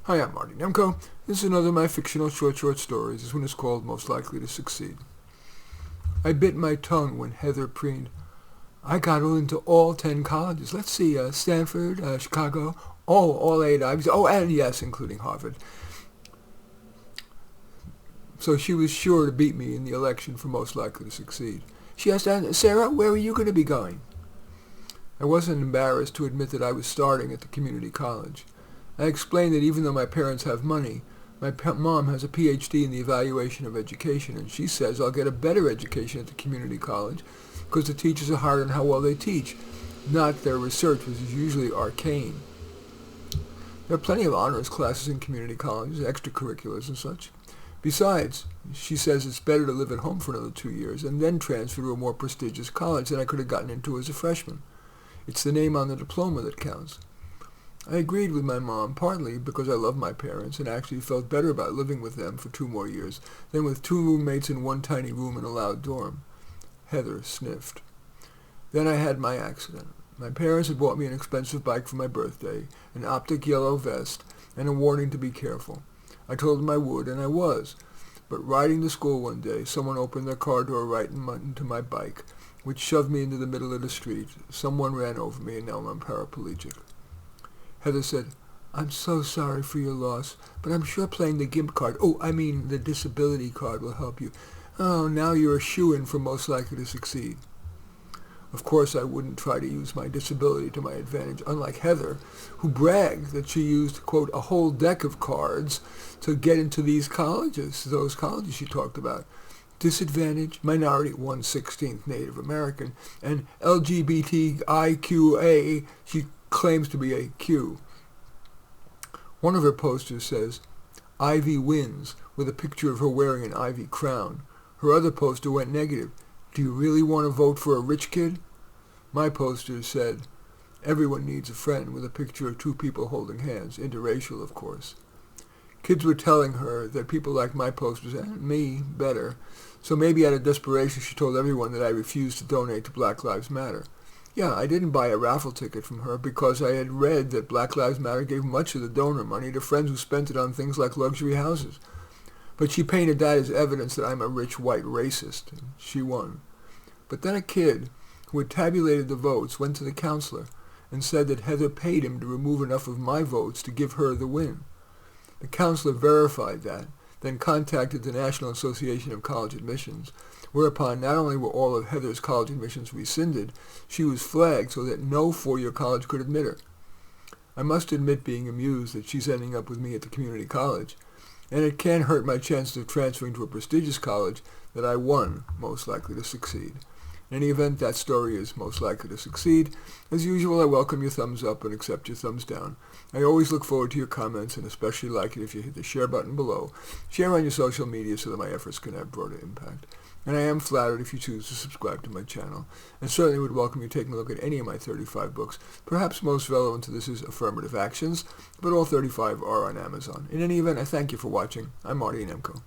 Hi, I'm Marty Nemko. This is another of my fictional short stories. This one is called Most Likely to Succeed. I bit my tongue when Heather preened. I got into all 10 colleges. Let's see, Stanford, Chicago, all 8 Ivies. Oh, and yes, including Harvard. So she was sure to beat me in the election for Most Likely to Succeed. She asked, Sarah, where are you going to be going? I wasn't embarrassed to admit that I was starting at the community college. I explained that even though my parents have money, my mom has a PhD in the evaluation of education, and she says I'll get a better education at the community college because the teachers are hard on how well they teach, not their research, which is usually arcane. There are plenty of honors classes in community colleges, extracurriculars and such. Besides, she says it's better to live at home for another 2 years and then transfer to a more prestigious college than I could have gotten into as a freshman. It's the name on the diploma that counts. I agreed with my mom, partly because I love my parents and actually felt better about living with them for 2 more years than with 2 roommates in one tiny room in a loud dorm. Heather sniffed. Then I had my accident. My parents had bought me an expensive bike for my birthday, an optic yellow vest, and a warning to be careful. I told them I would, and I was. But riding to school one day, someone opened their car door right into my bike, which shoved me into the middle of the street. Someone ran over me, and now I'm paraplegic. Heather said, I'm so sorry for your loss, but I'm sure playing the GIMP card, the disability card, will help you. Oh, now you're a shoo-in for Most Likely to Succeed. Of course, I wouldn't try to use my disability to my advantage, unlike Heather, who bragged that she used, quote, a whole deck of cards to get into those colleges she talked about. Disadvantage, minority, 1/16th Native American, and LGBTIQA, she claims to be a Q. One of her posters says, Ivy wins, with a picture of her wearing an ivy crown. Her other poster went negative. Do you really want to vote for a rich kid? My poster said, everyone needs a friend, with a picture of 2 people holding hands, interracial, of course. Kids were telling her that people like my posters and me better, so maybe out of desperation she told everyone that I refused to donate to Black Lives Matter. Yeah, I didn't buy a raffle ticket from her because I had read that Black Lives Matter gave much of the donor money to friends who spent it on things like luxury houses. But she painted that as evidence that I'm a rich white racist, and she won. But then a kid who had tabulated the votes went to the counselor and said that Heather paid him to remove enough of my votes to give her the win. The counselor verified that, then contacted the National Association of College Admissions, whereupon not only were all of Heather's college admissions rescinded, she was flagged so that no 4-year college could admit her. I must admit being amused that she's ending up with me at the community college, and it can't hurt my chances of transferring to a prestigious college that I won Most Likely to Succeed. In any event, that story is Most Likely to Succeed. As usual, I welcome your thumbs up and accept your thumbs down. I always look forward to your comments and especially like it if you hit the share button below. Share on your social media so that my efforts can have broader impact. And I am flattered if you choose to subscribe to my channel, and certainly would welcome you taking a look at any of my 35 books. Perhaps most relevant to this is Affirmative Actions, but all 35 are on Amazon. In any event, I thank you for watching. I'm Marty Nemko.